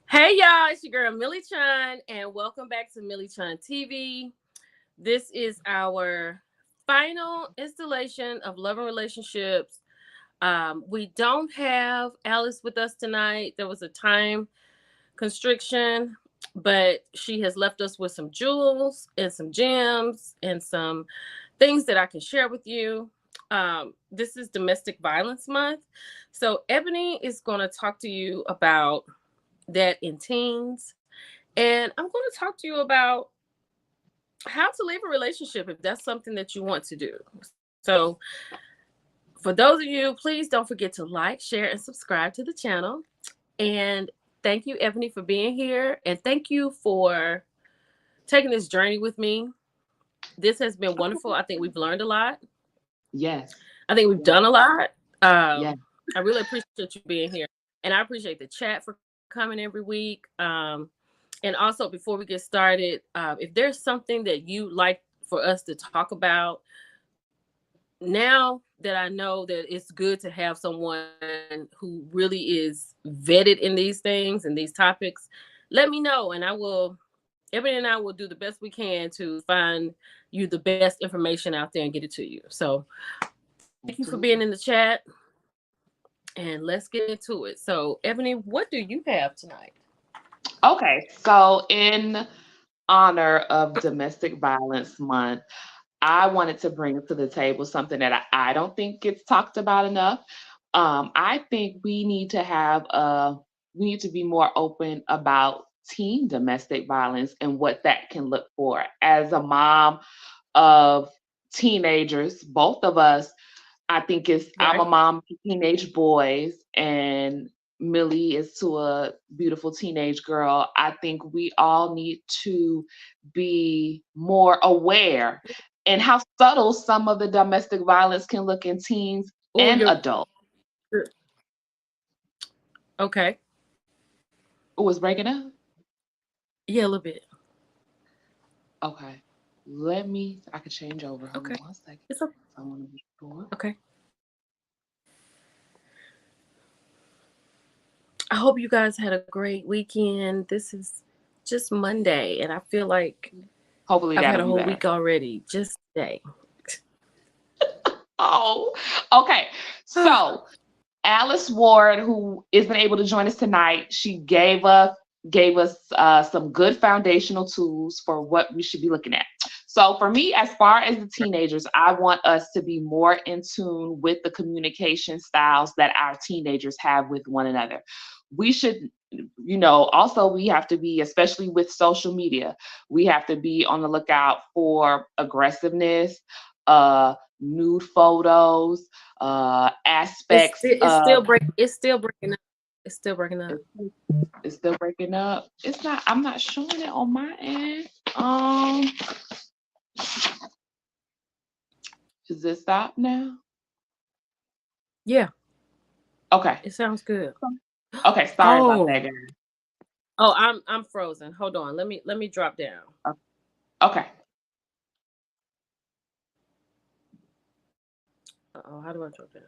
Hey y'all, it's your girl Millie Chun, and welcome back to Millie Chun TV. This is our final installation of Love and Relationships. We don't have Alice with us tonight. There was a time constriction, but she has left us with some jewels and some gems and some things that I can share with you. This is Domestic Violence Month. So, Ebony is going to talk to you about that in teens. And I'm going to talk to you about how to leave a relationship if that's something that you want to do. So, for those of you, please don't forget to like, share, and subscribe to the channel. And thank you, Ebony, for being here. And thank you for taking this journey with me. This has been wonderful. I think we've learned a lot. Yes. I think we've done a lot. Yes. I really appreciate you being here. And I appreciate the chat for coming every week. And also, before we get started, if there's something that you like for us to talk about, now that I know that it's good to have someone who really is vetted in these things and these topics, let me know, and Ebony and I will do the best we can to find you the best information out there and get it to you. So, thank you for being in the chat, and let's get into it. So, Ebony, what do you have tonight? Okay. So, in honor of Domestic Violence Month, I wanted to bring to the table something that I don't think gets talked about enough. I think we need to be more open about teen domestic violence and what that can look for. As a mom of teenagers, both of us, I'm a Right. mom to teenage boys, and Millie is to a beautiful teenage girl. I think we all need to be more aware and how subtle some of the domestic violence can look in teens Oh, and adults. okay. Oh, was breaking up? Yeah, a little bit. Okay. I can change over. Hold on Okay. one second. It's okay. I want to be sure. Okay. I hope you guys had a great weekend. This is just Monday, and I feel like Hopefully I've had that'll a be whole better. week already. Just today. Oh, okay. So Alice Ward, who isn't able to join us tonight, she gave us some good foundational tools for what we should be looking at. So for me, as far as the teenagers, I want us to be more in tune with the communication styles that our teenagers have with one another. We should, also we have to be, especially with social media, we have to be on the lookout for aggressiveness, nude photos, aspects It's of still break. It's still breaking up. It's still breaking up. it's, it's still breaking up. It's not. I'm not showing it on my end. Um, does it stop now? Yeah, Okay. it sounds good. Okay. Sorry about that, Oh, guys. I'm frozen. Hold on. Let me drop down. Okay. Oh, how do I drop down?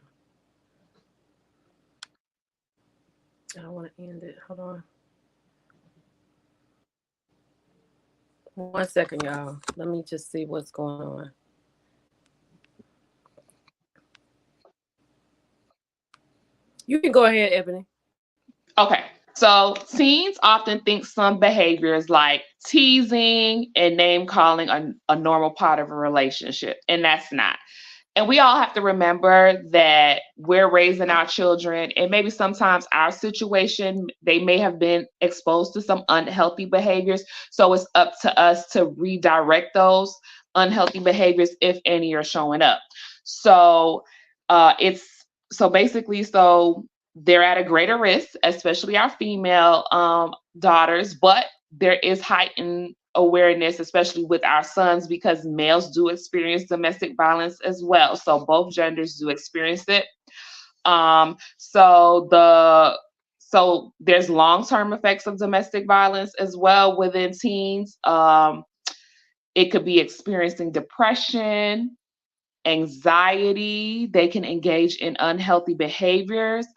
I don't want to end it. Hold on. 1 second, y'all. Let me just see what's going on. You can go ahead, Ebony. Okay. So teens often think some behaviors like teasing and name calling are a normal part of a relationship, and that's not. And we all have to remember that we're raising our children, and maybe sometimes our situation, they may have been exposed to some unhealthy behaviors. So it's up to us to redirect those unhealthy behaviors if any are showing up. So it's so basically, so they're at a greater risk, especially our female daughters, but there is heightened awareness, especially with our sons, because males do experience domestic violence as well. So both genders do experience it. Um, so the so there's long-term effects of domestic violence as well within teens. It could be experiencing depression, anxiety. They can engage in unhealthy behaviors,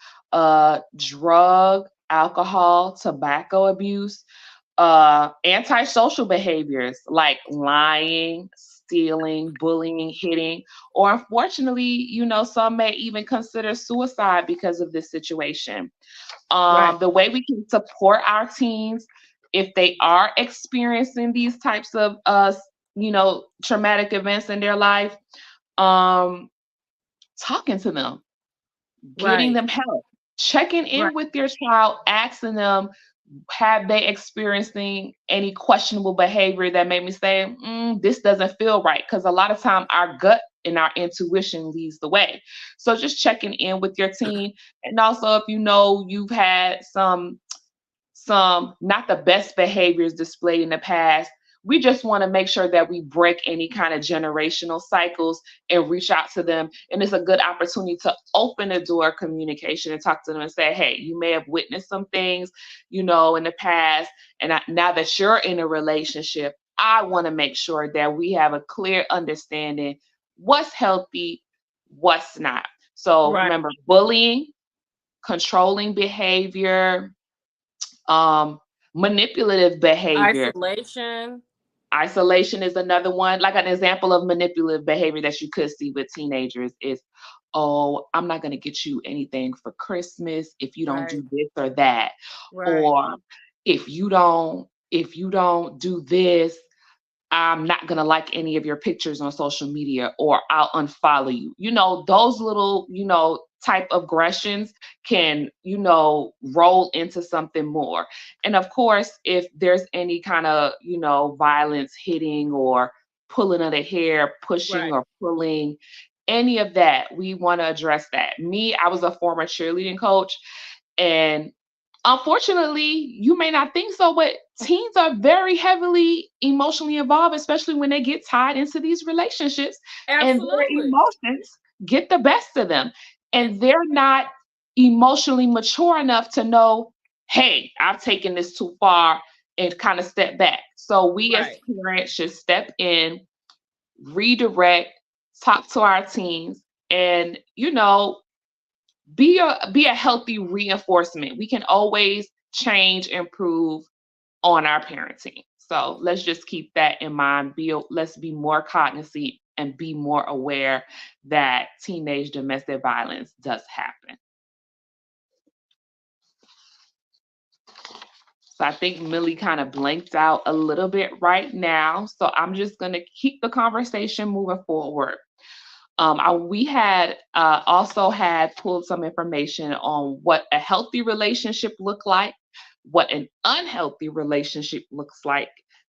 drug alcohol, tobacco abuse, antisocial behaviors like lying, stealing, bullying, hitting, or unfortunately, some may even consider suicide because of this situation. Right. The way we can support our teens if they are experiencing these types of traumatic events in their life, um, talking to them, getting Right. them help, checking Right. in with your child, asking them, have they experiencing any questionable behavior that made me say, this doesn't feel right? Because a lot of time our gut and our intuition leads the way. So just checking in with your teen. And also if you've had some not the best behaviors displayed in the past, we just want to make sure that we break any kind of generational cycles and reach out to them. And it's a good opportunity to open the door of communication and talk to them and say, hey, you may have witnessed some things, in the past. And now that you're in a relationship, I want to make sure that we have a clear understanding what's healthy, what's not. So Right. remember, bullying, controlling behavior, um, manipulative behavior. Isolation. Isolation is another one. Like an example of manipulative behavior that you could see with teenagers is, oh, I'm not going to get you anything for Christmas if you don't Right. do this or that. Right. Or if you don't do this, I'm not going to like any of your pictures on social media, or I'll unfollow you. Those little, type of aggressions can, roll into something more. And of course, if there's any kind of, violence, hitting or pulling of the hair, pushing Right. or pulling, any of that, we want to address that. Me, I was a former cheerleading coach, and unfortunately, you may not think so, but teens are very heavily emotionally involved, especially when they get tied into these relationships, and their Absolutely. emotions get the best of them. And And they're not emotionally mature enough to know, hey, I've taken this too far, and kind of step back. So we as right. parents should step in, redirect, talk to our teens, and be a healthy reinforcement. We can always change, improve on our parenting. So let's just keep that in mind. Let's be more cognizant and be more aware that teenage domestic violence does happen. So I think Millie kind of blanked out a little bit right now. So I'm just going to keep the conversation moving forward. We had also had pulled some information on what a healthy relationship look like, what an unhealthy relationship looks like,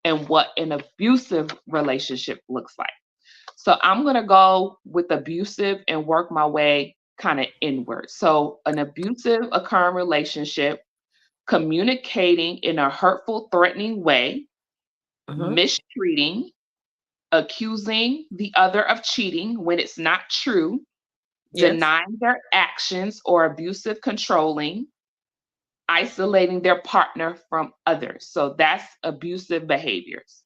and what an abusive relationship looks like. So I'm going to go with abusive and work my way kind of inward. So an abusive occurring relationship, communicating in a hurtful, threatening way, Mhm. mistreating, accusing the other of cheating when it's not true, Yes. denying their actions or abusive controlling, isolating their partner from others. So that's abusive behaviors.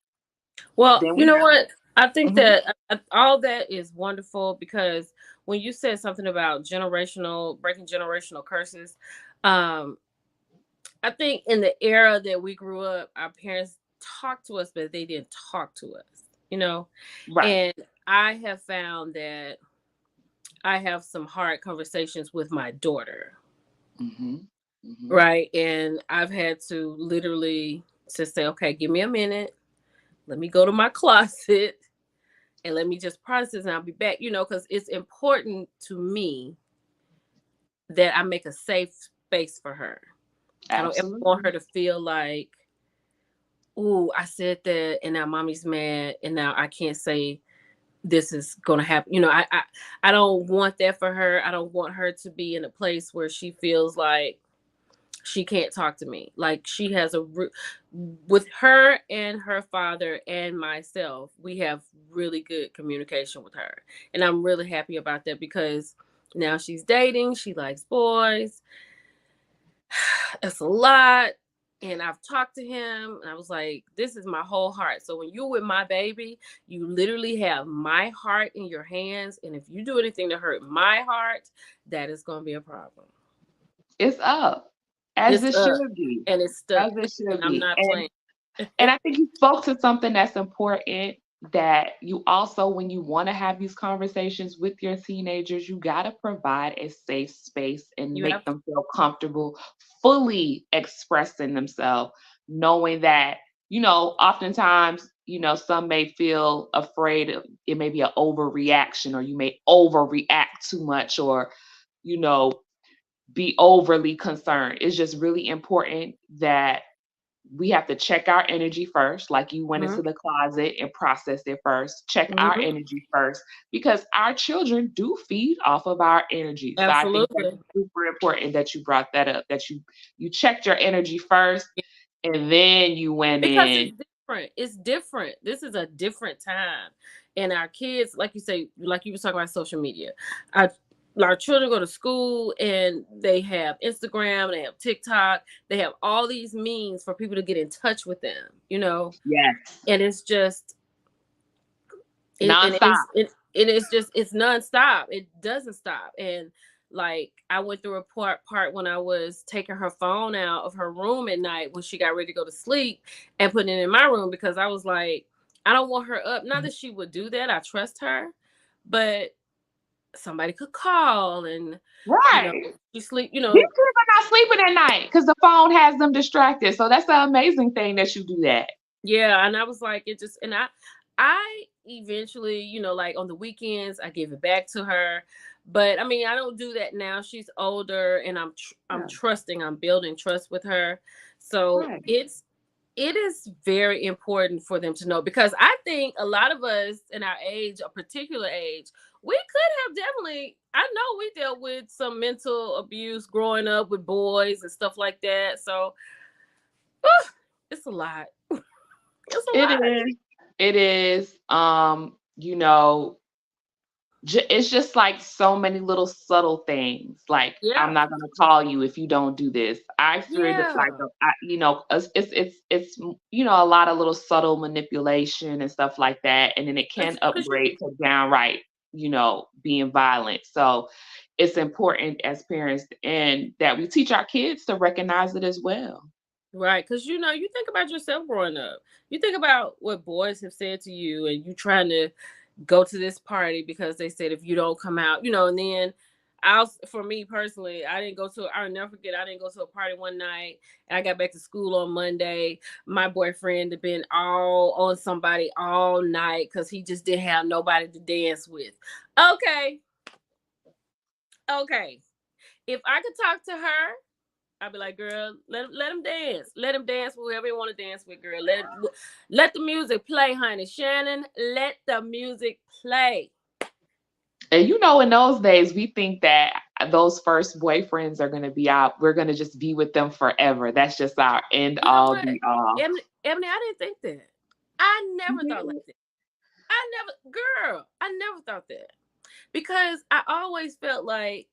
Well, Then you we know what? I think Mhm. that all that is wonderful because when you said something about breaking generational curses, um, I think in the era that we grew up, our parents talked to us, but they didn't talk to us, you know? Right. And I have found that I have some hard conversations with my daughter, Hmm. Hmm. right? And I've had to literally just say, okay, give me a minute. Let me go to my closet and let me just process and I'll be back, because it's important to me that I make a safe space for her. I don't ever want Absolutely. her to feel like, "Ooh, I said that and now mommy's mad and now I can't say this is going to happen." I don't want that for her. I don't want her to be in a place where she feels like she can't talk to me. Like she has with her and her father and myself, we have really good communication with her. And I'm really happy about that because now she's dating, she likes boys. It's a lot. And I've talked to him and I was like, this is my whole heart. So when you're with my baby, you literally have my heart in your hands. And if you do anything to hurt my heart, that is going to be a problem. It's up. As It's it up should be. and it's As stuck, it and should I'm be. not playing. And I think you spoke to something that's important, that you also, when you want to have these conversations with your teenagers, you got to provide a safe space and You make have them feel comfortable fully expressing themselves, knowing that, oftentimes, some may feel afraid of it, may be an overreaction, or you may overreact too much, or, you know, be overly concerned. It's just really important that we have to check our energy first, like you went to. into the closet and processed it first. Check our Hmm. energy first, because our children do feed off of our energy. So I think that's Absolutely. super important that you brought that up, that you checked your energy first, and then you went Because in. it's different. It's different. This is a different time. And our kids, like you say, like you were talking about social media. Our our children go to school and they have Instagram, they have TikTok, they have all these means for people to get in touch with them. Yes, And it's just and nonstop. it is just it's nonstop. It doesn't stop. And like I went through a part when I was taking her phone out of her room at night when she got ready to go to sleep, and putting it in my room, because I was like, I don't want her up. Not that she would do that. I trust her, but somebody could call, and Right. she sleep. These kids are not sleeping at night because the phone has them distracted. So that's an amazing thing that you do that. Yeah, and I was like, it just, and I eventually, like on the weekends, I give it back to her. But I mean, I don't do that now. She's older, and I'm Yeah. trusting. I'm building trust with her. So Right. it is very important for them to know, because I think a lot of us in our age, a particular age, we could have definitely. I know we dealt with some mental abuse growing up with boys and stuff like that. So it's a lot. It's a It lot. is. It is. It's just like so many little subtle things. Like, I'm Yeah. not gonna call you if you don't do this. I fear that, like, Yeah. it's a lot of little subtle manipulation and stuff like that, and then it can Cause you upgrade to downright, being violent. So it's important as parents, and that we teach our kids to recognize it as well. right, because you think about yourself growing up. You think about what boys have said to you, and you trying to go to this party because they said if you don't come out, and then for me personally, I'll never forget, I didn't go to a party one night, and I got back to school on Monday. My boyfriend had been all on somebody all night because he just didn't have nobody to dance with. Okay, okay. If I could talk to her, I'd be like, girl, let him dance. Let him dance with whoever he want to dance with, girl. Let the music play, honey. Shannon, let the music play. And in those days, we think that those first boyfriends are going to be out. We're going to just be with them forever. That's just our end You know all what? be all. Ebony, I didn't think that. I never thought like Mhm. that. I never thought that. Because I always felt like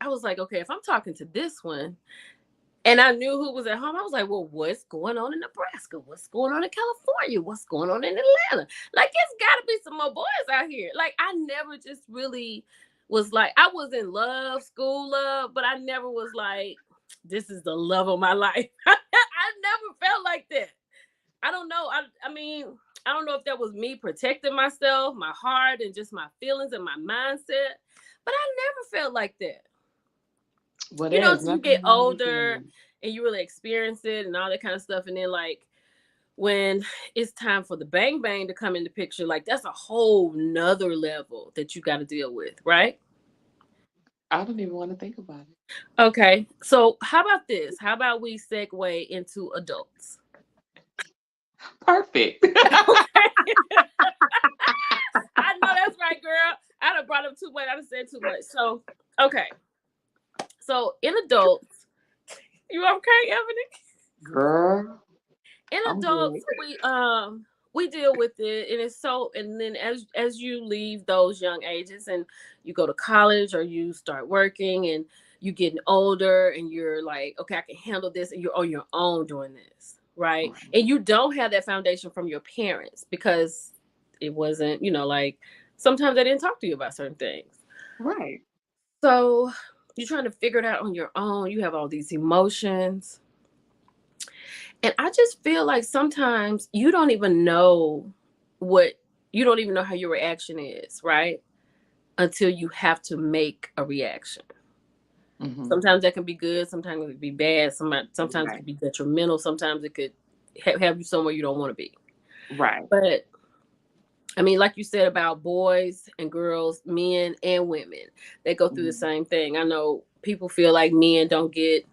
I was like, okay, if I'm talking to this one, and I knew who was at home, I was like, well, what's going on in Nebraska? What's going on in California? What's going on in Atlanta? Like, it's got to be some more boys out here. Like, I never just really was like, I was in love, school love, but I never was like, this is the love of my life. I never felt like that. I don't know. I mean, I don't know if that was me protecting myself, my heart, and just my feelings and my mindset, but I never felt like that. Well, there is Till you nothing get wrong with older that. and you really experience it and all that kind of stuff. And then, like, when it's time for the bang bang to come in the picture, like, that's a whole nother level that you got to deal with, right? I don't even want to think about it. Okay. So, how about this? How about we segue into adults? Perfect. Okay. I know that's right, girl. I done brought up too much. I done said too much. So, okay. So, in adults, you okay, Ebony? Girl, In I'm good. adults, we deal with it, and and then as you leave those young ages and you go to college or you start working and you getting older and you're like, okay, I can handle this, and you're on your own doing this, right? Right. And you don't have that foundation from your parents because it wasn't, like, sometimes they didn't talk to you about certain things. Right. So you're trying to figure it out on your own. You have all these emotions. And I just feel like sometimes you don't even know how your reaction is, right? Until you have to make a reaction. Mm-hmm. Sometimes that can be good, sometimes it could be bad, sometimes it could be detrimental, sometimes it could have you somewhere you don't want to be. Right. But I mean, like you said about boys and girls, men and women, they go through the same thing. I know people feel like men don't get,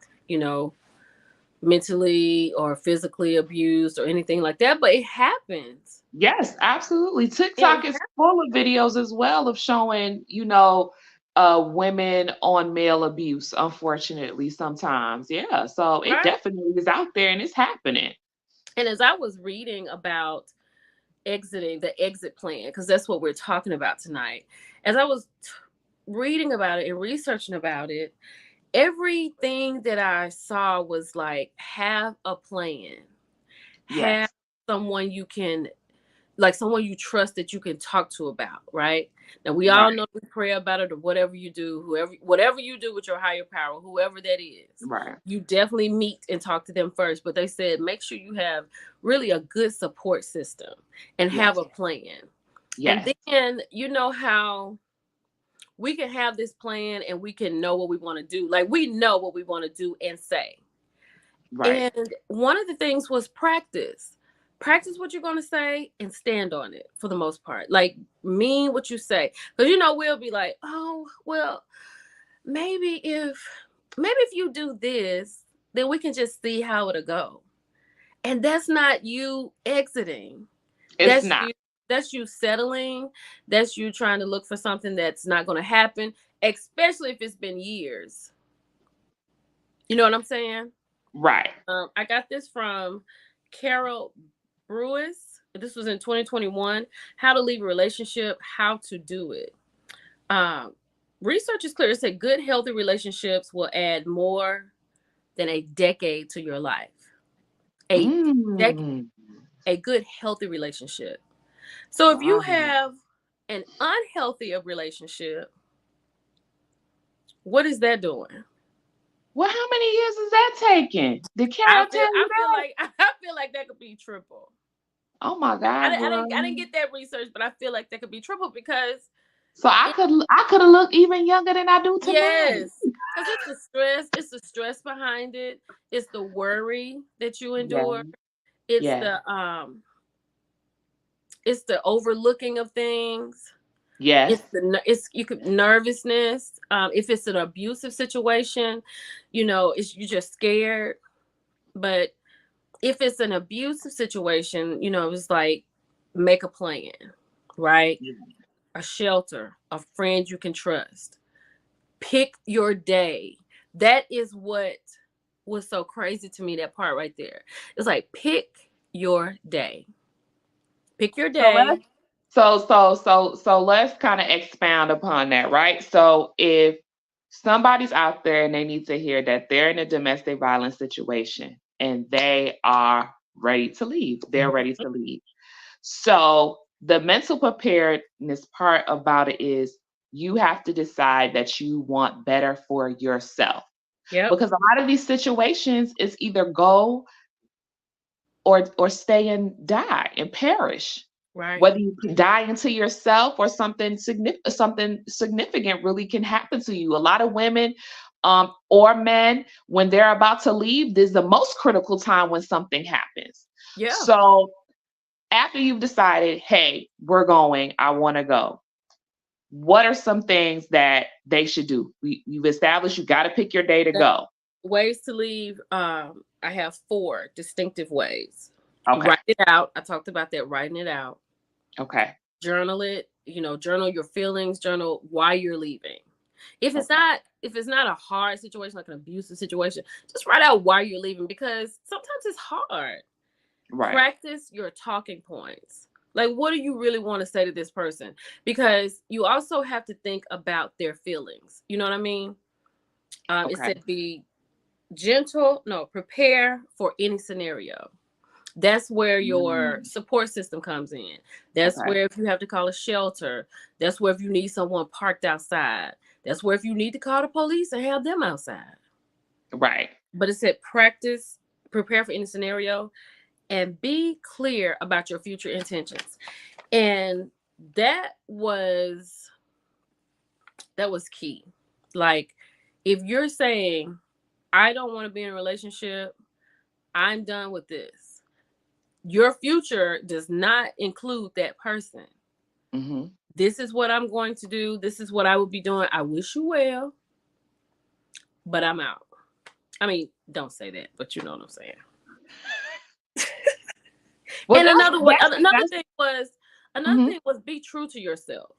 mentally or physically abused or anything like that, but it happens. Yes, absolutely. TikTok is full of videos as well of showing, women on male abuse, unfortunately, sometimes. Yeah. So it definitely is out there and it's happening. And as I was reading about the exit plan, because that's what we're talking about tonight, as I was reading about it and researching about it, everything that I saw was like, have a plan. Have someone you can, like someone you trust that you can talk to about, right? Now we all know we pray about it, or whatever you do, whatever you do with your higher power, whoever that is, you definitely meet and talk to them first. But they said make sure you have really a good support system and have a plan. And then how we can have this plan and we can know what we want to do. Like we know what we want to do and say. And one of the things was practice what you're going to say and stand on it for the most part. Like mean what you say. Because we'll be like, oh, well, maybe if you do this, then we can just see how it'll go. And that's not you exiting. That's you settling. That's you trying to look for something that's not going to happen, especially if it's been years. You know what I'm saying? Right. I got this from Carol Brewis. This was in 2021. How to leave a relationship, how to do it. Research is clear. It said good, healthy relationships will add more than a decade to your life. A good, healthy relationship. So if you have an unhealthy relationship, what is that doing? Well, how many years is that taking? Did Carol tell you that? I feel like that could be triple. Oh my God! I didn't get that research, but I feel like that could be triple because. So I could have looked even younger than I do tonight. Yes, because it's the stress. It's the stress behind it. It's the worry that you endure. It's it's the overlooking of things. Yes. Nervousness. If it's an abusive situation, you're just scared. But if it's an abusive situation, it's like make a plan, right? A shelter, a friend you can trust. Pick your day. That is what was so crazy to me, that part right there. It's like pick your day. Pick your day. So let's kind of expound upon that, right? So if somebody's out there and they need to hear that they're in a domestic violence situation and they are ready to leave, they're ready to leave. So the mental preparedness part about it is you have to decide that you want better for yourself. Because a lot of these situations is either go or stay and die and perish. Right. Whether you die into yourself or something significant really can happen to you. A lot of women or men, when they're about to leave, this is the most critical time when something happens. Yeah. So after you've decided, hey, we're going, I want to go, what are some things that they should do? You've established you got to pick your day to go. Ways to leave. I have 4 distinctive ways. Okay. Write it out. I talked about that, writing it out. Okay. Journal it. Journal your feelings. Journal why you're leaving. If it's not a hard situation, like an abusive situation, just write out why you're leaving, because sometimes it's hard. Right. Practice your talking points. Like, what do you really want to say to this person? Because you also have to think about their feelings. You know what I mean? It said be gentle. No, prepare for any scenario. That's where your support system comes in. That's where if you have to call a shelter. That's where if you need someone parked outside. That's where if you need to call the police and have them outside. Right. But it said practice, prepare for any scenario, and be clear about your future intentions. And that was key. Like, if you're saying, I don't want to be in a relationship, I'm done with this, your future does not include that person. Mm-hmm. This is what I'm going to do. This is what I will be doing. I wish you well, but I'm out. I mean, don't say that, but you know what I'm saying. Well, And another that's mm-hmm. thing was be true to yourself.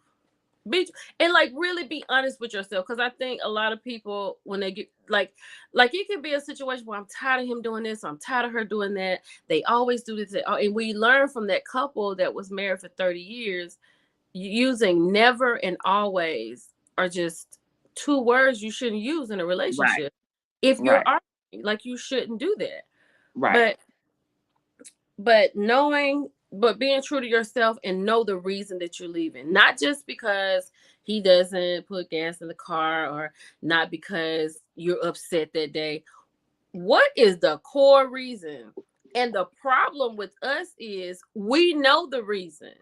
And like really be honest with yourself, because I think a lot of people, when they get like it could be a situation where I'm tired of him doing this, I'm tired of her doing that, they always do this, and we learn from that couple that was married for 30 years, using never and always are just two words you shouldn't use in a relationship. Right. If you're arguing, like, you shouldn't do that. Right. But being true to yourself and know the reason that you're leaving. Not just because he doesn't put gas in the car, or not because you're upset that day. What is the core reason? And the problem with us is we know the reason.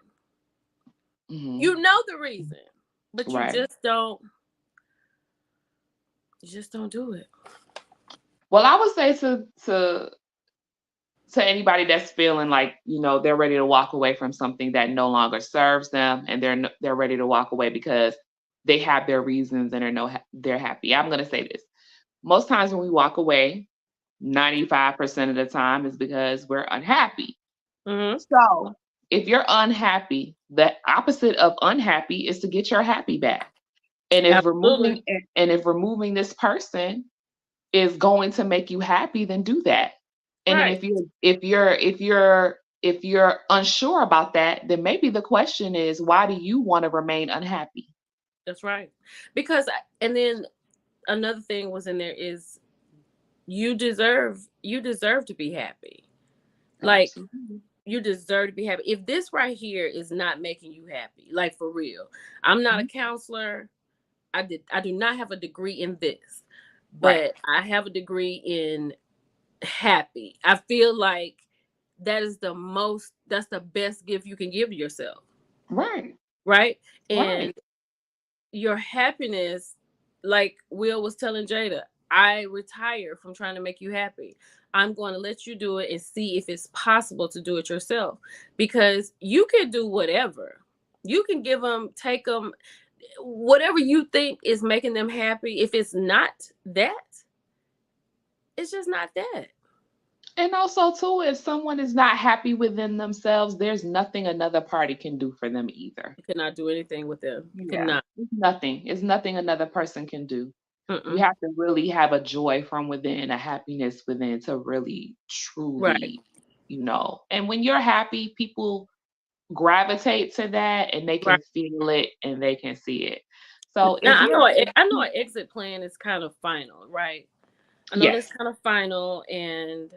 Mm-hmm. You know the reason, but you right. just don't do it. Well, I would say to anybody that's feeling like, they're ready to walk away from something that no longer serves them, and they're ready to walk away because they have their reasons and they're happy. I'm going to say this. Most times when we walk away, 95% of the time is because we're unhappy. Mm-hmm. So if you're unhappy, the opposite of unhappy is to get your happy back. And if removing this person is going to make you happy, then do that. And right. then if you're unsure about that, then maybe the question is, why do you want to remain unhappy? That's right. Because, and then another thing was in there is you deserve to be happy. Like, you deserve to be happy. If this right here is not making you happy, like, for real, I'm not a counselor. I do not have a degree in this, but I have a degree in happy. I feel like that's the best gift you can give to yourself. Right. And your happiness, like Will was telling Jada, I retire from trying to make you happy. I'm going to let you do it and see if it's possible to do it yourself, because you can do whatever. You can take them, whatever you think is making them happy. If it's not that, it's just not that. And also, too, if someone is not happy within themselves, there's nothing another party can do for them either. You cannot do anything with them. You cannot. It's nothing. It's nothing another person can do. Mm-mm. You have to really have a joy from within, a happiness within, to really, truly, And when you're happy, people gravitate to that, and they can feel it and they can see it. So now, I know an exit plan is kind of final, right? I know that's kind of final, and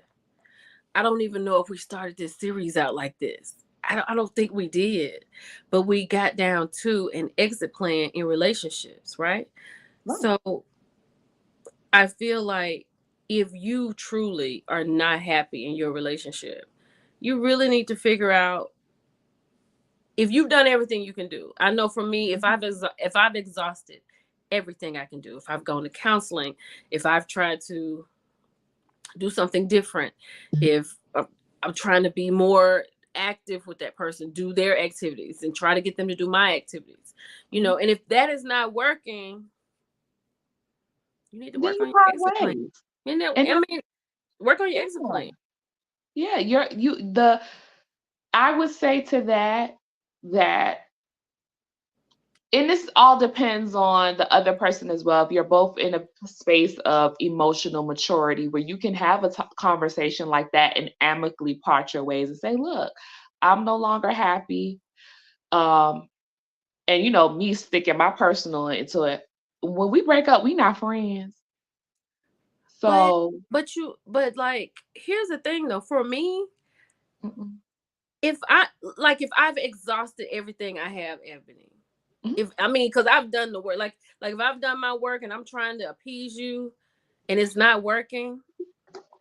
I don't even know if we started this series out like this. I don't think we did, but we got down to an exit plan in relationships, right? So I feel like if you truly are not happy in your relationship, you really need to figure out if you've done everything you can do. I know for me, if I've exhausted everything I can do, if I've gone to counseling, if I've tried to do something different, if I'm trying to be more active with that person, do their activities and try to get them to do my activities, and if that is not working, you need to work on your exit plan. Work on your exit plan. Yeah, I would say to that, and this all depends on the other person as well. If you're both in a space of emotional maturity where you can have a conversation like that and amicably part your ways and say, look, I'm no longer happy. And me sticking my personal into it. When we break up, we not friends. So, but like, here's the thing though, for me, if I've exhausted everything I have, Ebony, If I mean, because I've done the work, like if I've done my work and I'm trying to appease you, and it's not working,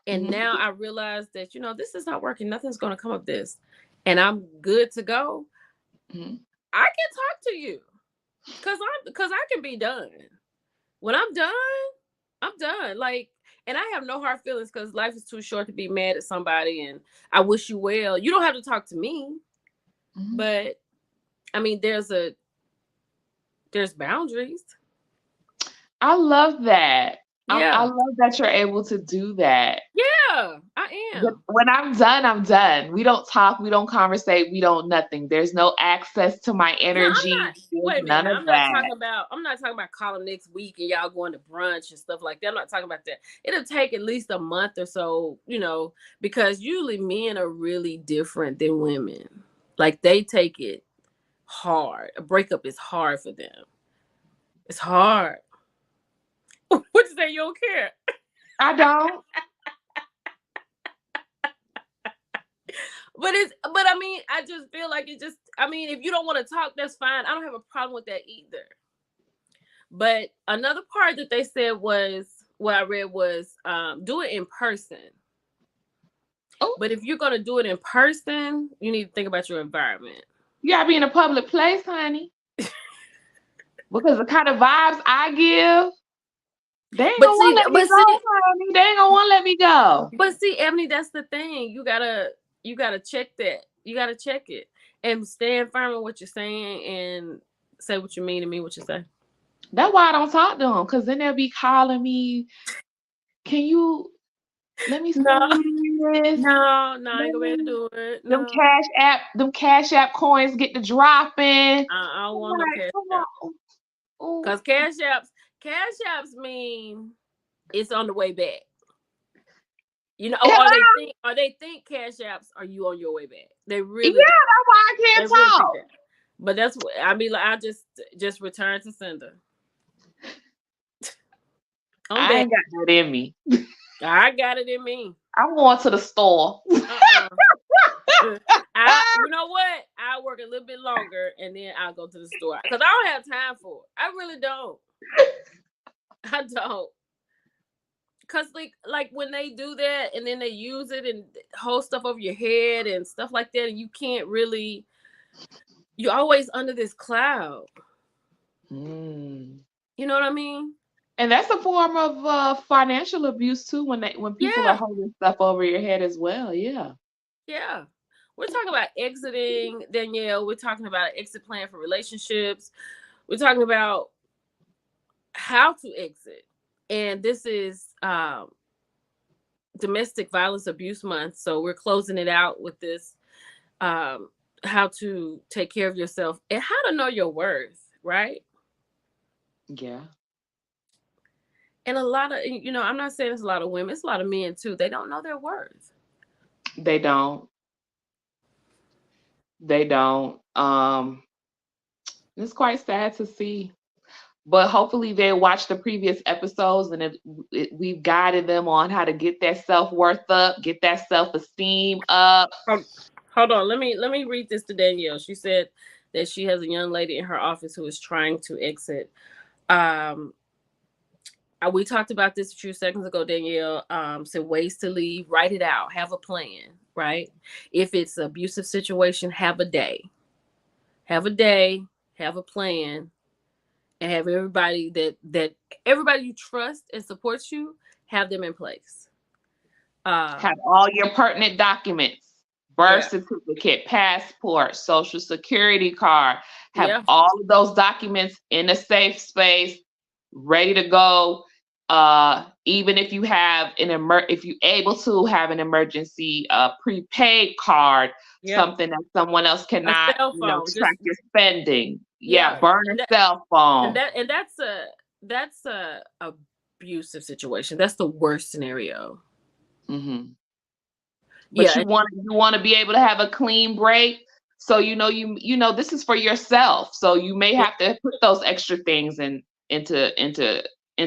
and now I realize that this is not working. Nothing's going to come of this, and I'm good to go. I can talk to you because I can be done. When I'm done, I'm done. Like, and I have no hard feelings because life is too short to be mad at somebody. And I wish you well. You don't have to talk to me, but I mean, there's boundaries. I love that. Yeah. I love that you're able to do that. Yeah, I am. When I'm done, I'm done. We don't talk, we don't conversate, we don't nothing. There's no access to my energy. No, wait a minute. None of that. I'm not talking about calling next week and y'all going to brunch and stuff like that. I'm not talking about that. It'll take at least a month or so, because usually men are really different than women. Like, they take it hard. A breakup is hard for them. It's hard. What you say? You don't care? I don't. But I mean, I just feel like if you don't want to talk, that's fine. I don't have a problem with that either. But another part that they said was, what I read was, do it in person. Oh. But if you're going to do it in person, you need to think about your environment. You gotta be in a public place, honey. Because the kind of vibes I give, they ain't gonna want to let me go, honey. They ain't gonna want to let me go. But see, Ebony, that's the thing. You gotta check that. You gotta check it and stand firm in what you're saying and say what you mean and mean what you say. That's why I don't talk to them, because then they'll be calling me. Can you let me see this? No, I ain't gonna be able to do it. No. Them cash app coins get to dropping. I don't want no cash app. Because cash apps mean it's on the way back. Or they think cash apps are you on your way back. They really. Yeah, that's why I can't talk. Really, but that's what I mean. Like, I just return to sender. I ain't got that in me. I got it in me. I'm going to the store. You know what? I'll work a little bit longer and then I'll go to the store because I don't have time for it. I really don't. I don't. Because like when they do that and then they use it and hold stuff over your head and stuff like that, and you can't really, you're always under this cloud. You know what I mean? And that's a form of financial abuse too, when people are holding stuff over your head as well. Yeah. Yeah. We're talking about exiting, Danielle. We're talking about an exit plan for relationships. We're talking about how to exit. And this is Domestic Violence Abuse Month. So we're closing it out with this, how to take care of yourself and how to know your worth, right? Yeah. And a lot of, I'm not saying it's a lot of women, it's a lot of men too. They don't know their worth. They don't. It's quite sad to see. But hopefully they watch the previous episodes and we've guided them on how to get that self-worth up, get that self-esteem up. Hold on. Let me read this to Danielle. She said that she has a young lady in her office who is trying to exit. We talked about this a few seconds ago, Danielle. Said ways to leave, write it out, have a plan, right? If it's an abusive situation, have a day, have a plan, and have everybody that everybody you trust and supports you, have them in place. Have all your pertinent documents, birth certificate, passport, social security card, have all of those documents in a safe space, ready to go. Even if you have if you're able to have an emergency prepaid card, something that someone else cannot track your spending. Burn a cell phone. And that's a abusive situation. That's the worst scenario. Mm-hmm. But you want to be able to have a clean break. So you know this is for yourself. So you may have to put those extra things into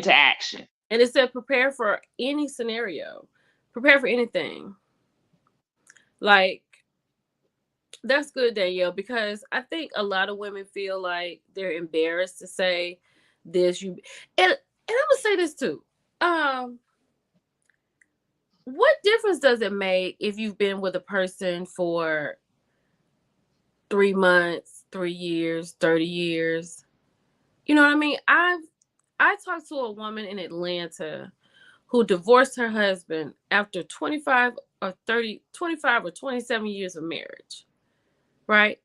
action. And it said prepare for any scenario. Prepare for anything. Like, That's good, Danielle, because I think a lot of women feel like they're embarrassed to say this. And I'm gonna say this too. Um, what difference does it make if you've been with a person for 3 months, 3 years, 30 years? You know what I mean? I talked to a woman in Atlanta who divorced her husband after 25 or 27 years of marriage, right?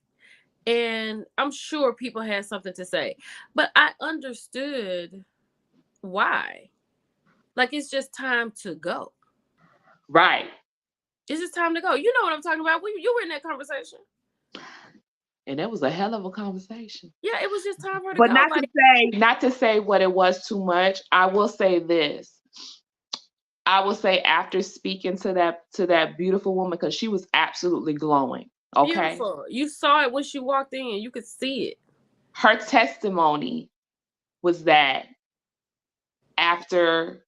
And I'm sure people had something to say, but I understood why. Like, it's just time to go. Right. It's just time to go. You know what I'm talking about. You were in that conversation. And it was a hell of a conversation. Yeah, it was just time for her to But go. not to say what it was too much. I will say this. I will say, after speaking to that beautiful woman, because she was absolutely glowing. Okay. Beautiful. You saw it when she walked in. You could see it. Her testimony was that after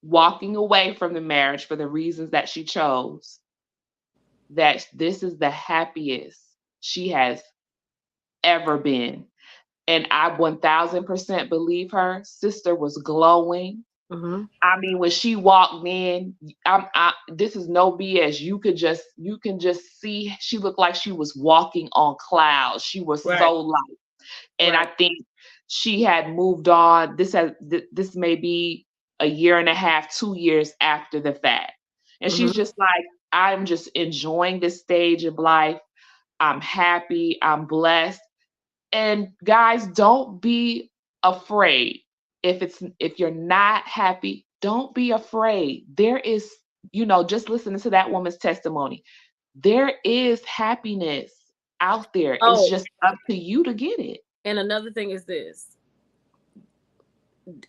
walking away from the marriage for the reasons that she chose, that this is the happiest she has ever been. And I 1000% believe her. Sister was glowing. Mm-hmm. I mean, when she walked in, this is no BS. You can just see she looked like she was walking on clouds. She was Right. so light. And Right. I think she had moved on. This may be a year and a half, 2 years after the fact. And she's just like, I'm just enjoying this stage of life. I'm happy. I'm blessed. And guys, don't be afraid. If you're not happy, don't be afraid. There is, just listening to that woman's testimony, there is happiness out there. It's just up to you to get it. And another thing is this.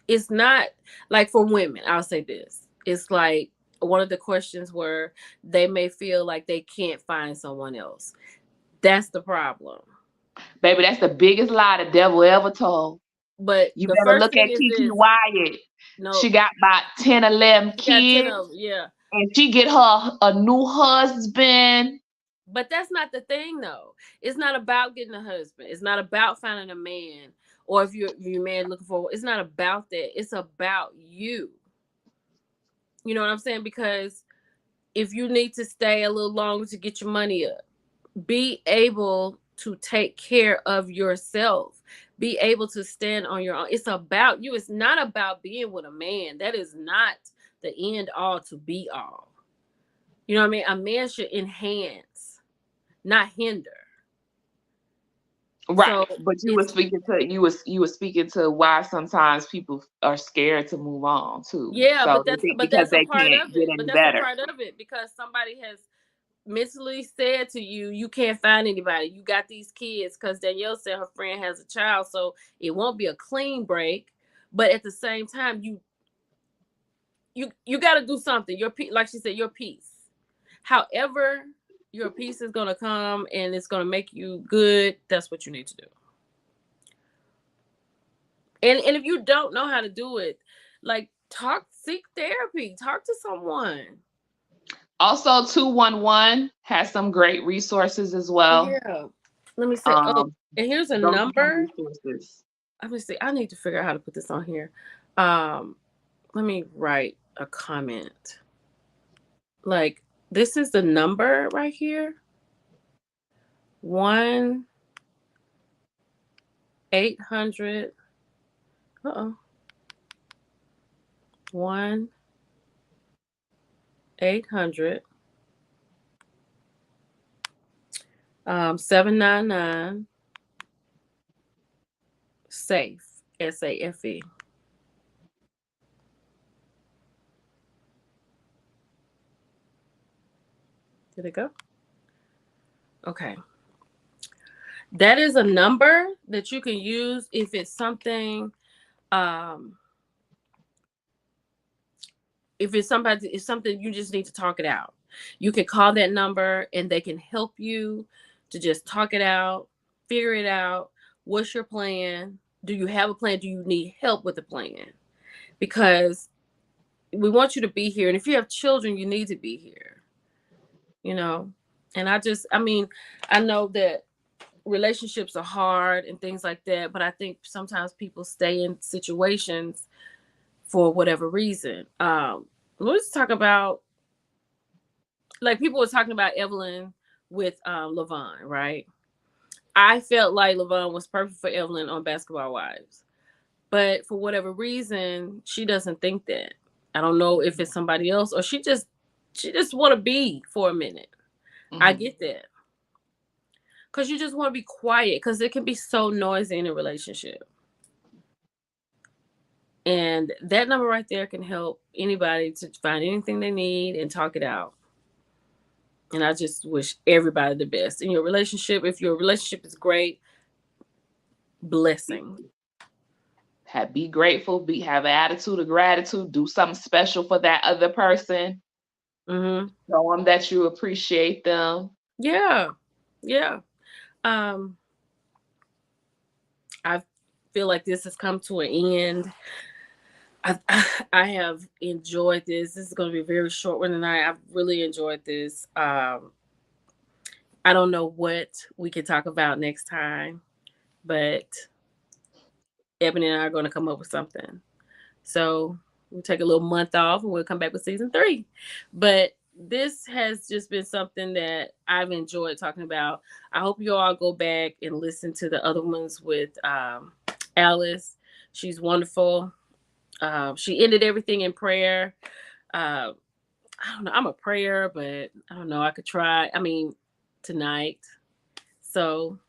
It's not like, for women, I'll say this. It's like, one of the questions were, they may feel like they can't find someone else. That's the problem. Baby, that's the biggest lie the devil ever told. But You the better first look thing at is Kiki this. Wyatt. No, She got about 10, 11 she got 10 kids. of them, yeah. And she get her a new husband. But that's not the thing, though. It's not about getting a husband. It's not about finding a man. Or if you're man looking for, it's not about that. It's about you. You know what I'm saying? Because if you need to stay a little longer to get your money up, be able to take care of yourself. Be able to stand on your own. It's about you. It's not about being with a man. That is not the end all to be all. You know what I mean? A man should enhance, not hinder. Right. So But you were speaking to why sometimes people are scared to move on too. yeah, So but they that's think but because that's a they part can't of get it. any But that's a better. part of it, because somebody has mentally said to you, you can't find anybody. You got these kids, because Danielle said her friend has a child, so it won't be a clean break. But at the same time, you got to do something. Like she said, your peace. However, your peace is gonna come and it's gonna make you good. That's what you need to do. And if you don't know how to do it, like, seek therapy, talk to someone. Also, 211 has some great resources as well. Yeah. Let me say, and here's a Those are number. resources. Let me see. I need to figure out how to put this on here. Let me write a comment. Like, this is the number right here. 1-800. 1-800 799 SAFE, SAFE. Did it go? Okay. That is a number that you can use if it's something, if something you just need to talk it out. You can call that number and they can help you to just talk it out, figure it out. What's your plan? Do you have a plan? Do you need help with the plan? Because we want you to be here. And if you have children, you need to be here. You know, And I mean, I know that relationships are hard and things like that, but I think sometimes people stay in situations for whatever reason. Let's talk about, like, people were talking about Evelyn with Levon, right? I felt like Levon was perfect for Evelyn on Basketball Wives, but for whatever reason, she doesn't think that. I don't know if it's somebody else, or she just want to be for a minute. I get that, because you just want to be quiet, because it can be so noisy in a relationship. And that number right there can help anybody to find anything they need and talk it out. And I just wish everybody the best in your relationship. If your relationship is great, blessing. Be grateful, have an attitude of gratitude, do something special for that other person. Mm-hmm. Show them that you appreciate them. Yeah. Yeah. I feel like this has come to an end. I I have enjoyed this. This is going to be a very short one tonight. I've really enjoyed this. I don't know what we can talk about next time, but Ebony and I are going to come up with something. So we'll take a little month off and we'll come back with season 3. But this has just been something that I've enjoyed talking about. I hope you all go back and listen to the other ones with Alice. She's wonderful. She ended everything in prayer. I don't know. I'm a prayer, but I don't know. I could try. I mean, tonight. So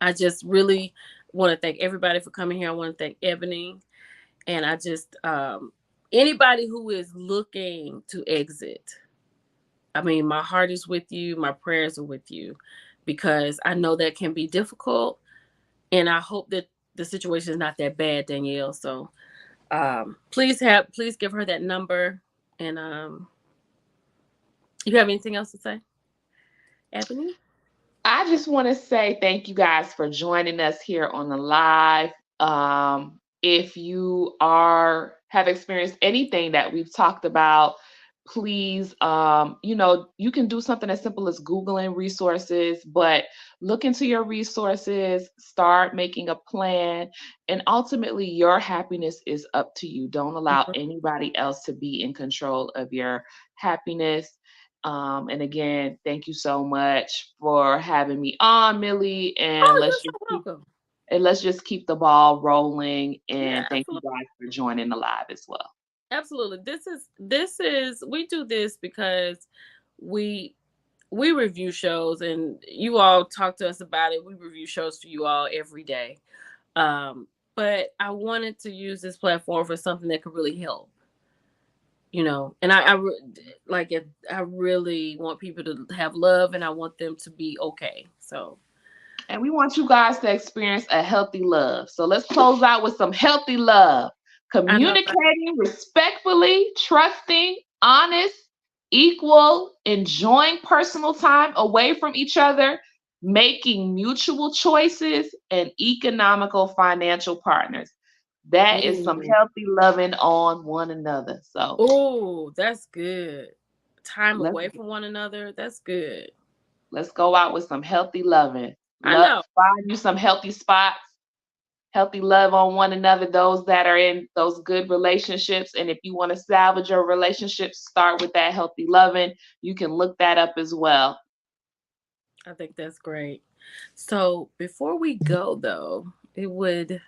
I just really want to thank everybody for coming here. I want to thank Ebony. And I just, anybody who is looking to exit, I mean, my heart is with you. My prayers are with you, because I know that can be difficult. And I hope that the situation is not that bad, Danielle. So please give her that number. And you have anything else to say, Ebony? I just want to say thank you guys for joining us here on the live. If you have experienced anything that we've talked about, please, you can do something as simple as Googling resources, but look into your resources, start making a plan, and ultimately your happiness is up to you. Don't allow anybody else to be in control of your happiness. And again, thank you so much for having me on, Millie. And Oh, you're so welcome. let's just keep the ball rolling. Yeah, And thank you absolutely. guys for joining the live as well. Absolutely. This is we do this because we we review shows, and you all talk to us about it. We review shows for you all every day. But I wanted to use this platform for something that could really help. And I really want people to have love, and I want them to be okay. So, And we want you guys to experience a healthy love. So let's close out with some healthy love. I know. Communicating respectfully, trusting, honest, equal, enjoying personal time away from each other, making mutual choices, and economical financial partners. That is some healthy loving on one another. So Oh, that's good. Time let's away from one another. That's good. let's go out with some healthy loving. I know. Find you some healthy spots, healthy love on one another, those that are in those good relationships. And if you want to salvage your relationships, start with that healthy loving. You can look that up as well. I think that's great. So before we go, though, it would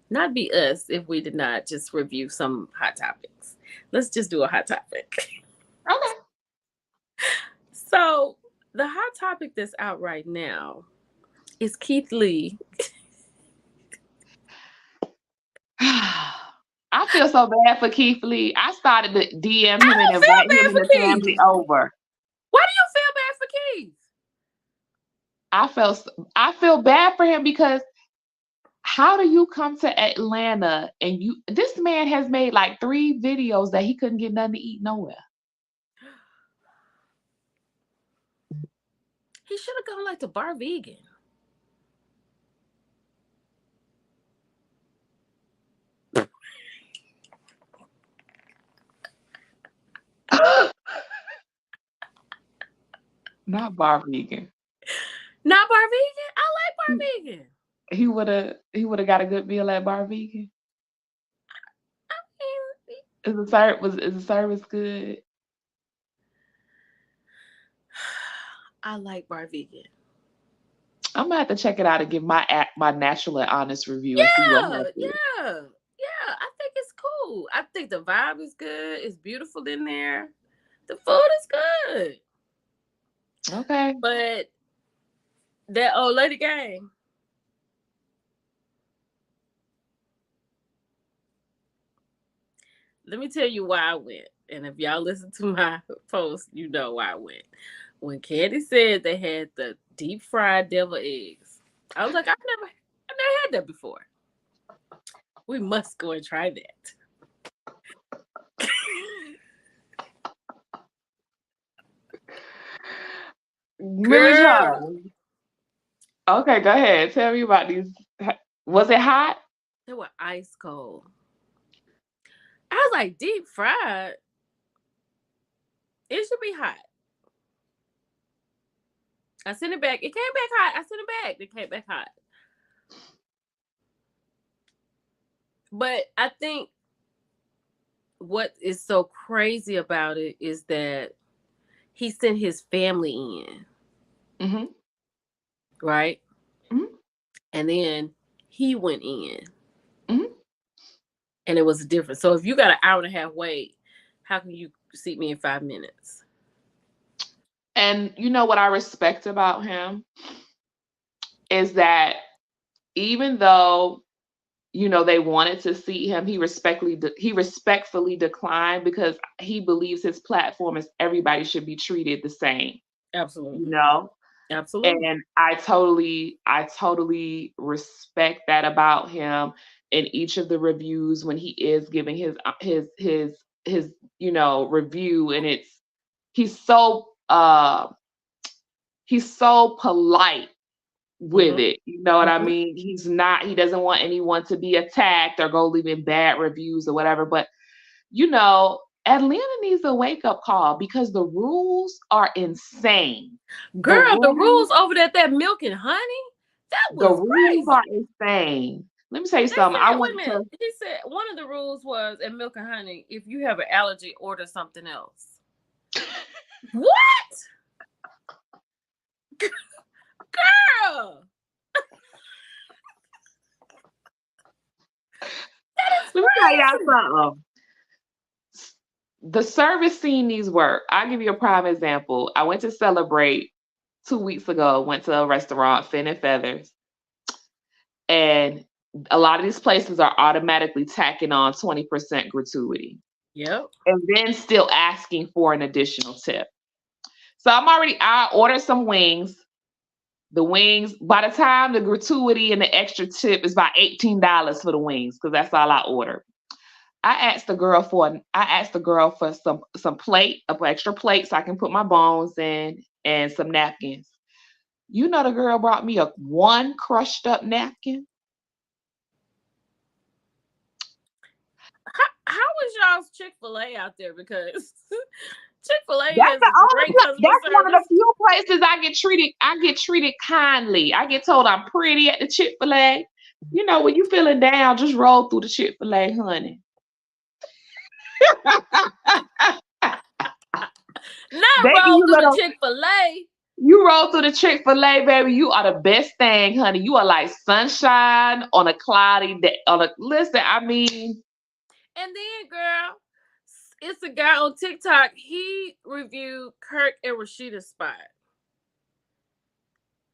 not be us if we did not just review some hot topics. Let's just do a hot topic. Okay. So the hot topic that's out right now is Keith Lee. I feel so bad for Keith Lee. I started to DM I him and don't feel invite him bad and for the Keith. family over. Why do you feel bad for Keith? I feel bad for him because how do you come to Atlanta and this man has made like 3 videos that he couldn't get nothing to eat nowhere. He should have gone like to Bar Vegan. Not bar vegan. Not bar vegan? I like bar vegan. He would have got a good meal at bar vegan. I Is the service good? I like bar vegan. I'm gonna have to check it out and give my natural and honest review and see what Yeah, happens. yeah. I think it's cool. I think the vibe is good. It's beautiful in there. The food is good. Okay. But that old lady gang. Let me tell you why I went. And if y'all listen to my post, you know why I went. When Candy said they had the deep fried devil eggs, I was like, I've never had that before. We must go and try that. Girl. Okay, go ahead. Tell me about these. Was it hot? They were ice cold. I was like, deep fried? It should be hot. I sent it back. It came back hot. I sent it back. It came back hot. But I think what is so crazy about it is that he sent his family in. Mm-hmm. Right? Mm-hmm. And then he went in. Mm-hmm. And it was different. So if you got an hour and a half wait, how can you seat me in 5 minutes? And you know what I respect about him is that even though they wanted to seat him, he respectfully declined because he believes his platform is everybody should be treated the same. Absolutely. Absolutely. And I totally respect that about him in each of the reviews when he is giving his review, and he's so polite with it. You know what I mean? He doesn't want anyone to be attacked or go leaving bad reviews or whatever. But Atlanta needs a wake-up call because the rules are insane. Girl, the rules over there at that Milk and Honey, that was the rules crazy. are insane. Let me tell you something. He said one of the rules was at Milk and Honey, if you have an allergy, order something else. What? Girl. Let me tell y'all something. The service scene needs work. I'll give you a prime example. I went to celebrate 2 weeks ago, went to a restaurant, Fin and Feathers. And a lot of these places are automatically tacking on 20% gratuity. Yep. And then still asking for an additional tip. So I ordered some wings. The wings, by the time the gratuity and the extra tip is about $18 for the wings, because that's all I ordered. I asked the girl for some plate, an extra plate so I can put my bones in, and some napkins. You know, the girl brought me one crushed up napkin. How was y'all's Chick-fil-A out there? Because Chick-fil-A has great customer service. That's one of the few places I get treated kindly. I get told I'm pretty at the Chick-fil-A. You know, when you feeling down, just roll through the Chick-fil-A, honey. Roll through the Chick-fil-A. You roll through the Chick-fil-A, baby. You are the best thing, honey. You are like sunshine on a cloudy day. Listen, I mean. And then, girl, it's a guy on TikTok. He reviewed Kirk and Rashida's spot.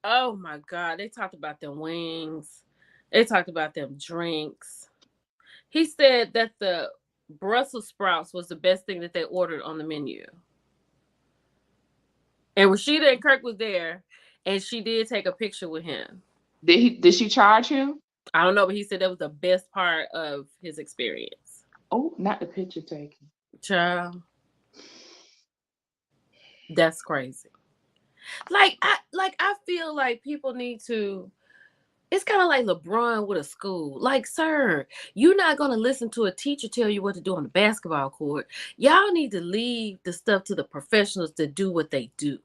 Oh my God. They talked about them wings. They talked about them drinks. He said that the Brussels sprouts was the best thing that they ordered on the menu. And Rashida and Kirk was there, and she did take a picture with him. Did she charge him? I don't know, but he said that was the best part of his experience. Oh, not the picture taking. Child. That's crazy. I feel like people need to. It's kind of like LeBron with a school. Like, sir, you're not going to listen to a teacher tell you what to do on the basketball court. Y'all need to leave the stuff to the professionals to do what they do.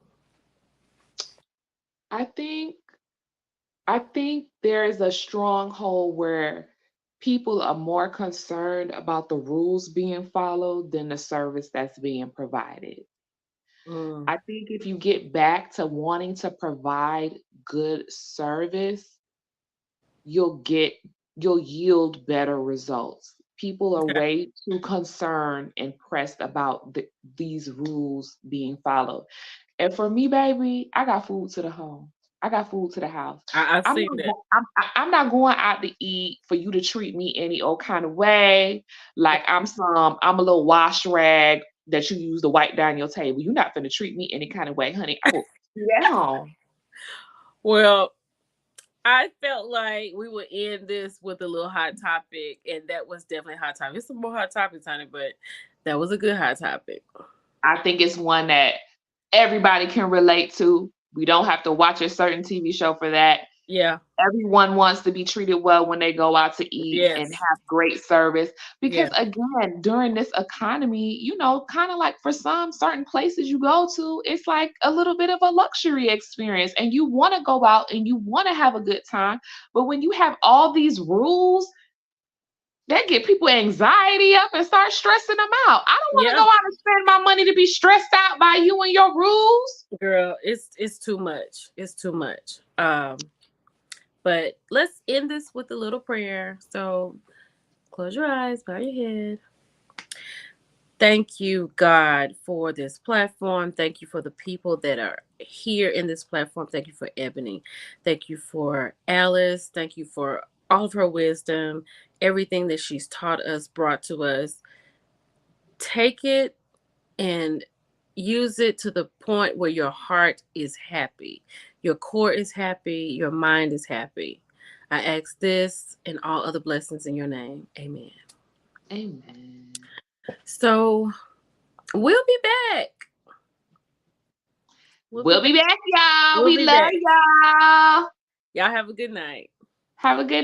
I think I think there is a stronghold where people are more concerned about the rules being followed than the service that's being provided. Mm, I think if you get back to wanting to provide good service, you'll get you'll yield better results. People are okay. way too concerned and pressed about these rules being followed. And for me, baby, I got food to the home. I got food to the house. I've seen that. I'm not going out to eat for you to treat me any old kind of way. Like I'm a little wash rag that you use to wipe down your table. You're not gonna treat me any kind of way, honey. I will be at home. Well, I felt like we would end this with a little hot topic, and that was definitely a hot topic. It's some more hot topics on it, but that was a good hot topic. I think it's one that everybody can relate to. We don't have to watch a certain TV show for that. Yeah. Everyone wants to be treated well when they go out to eat and Yes. have great service. Yeah. Because again, during this economy, kind of like for some certain places you go to, it's like a little bit of a luxury experience and you want to go out and you want to have a good time. But when you have all these rules, that get people anxiety up and start stressing them out. I don't want to Yeah. go out and spend my money to be stressed out by you and your rules. Girl, it's too much. It's too much. But let's end this with a little prayer. So close your eyes, bow your head. Thank you, God, for this platform. Thank you for the people that are here in this platform. Thank you for Ebony. Thank you for Alice. Thank you for all of her wisdom, everything that she's taught us, brought to us. Take it and use it to the point where your heart is happy, your core is happy, your mind is happy. I ask this and all other blessings in your name. Amen. Amen. So we'll be back. We'll be back, y'all. We'll We be love back. y'all. Y'all have a good night. Have a good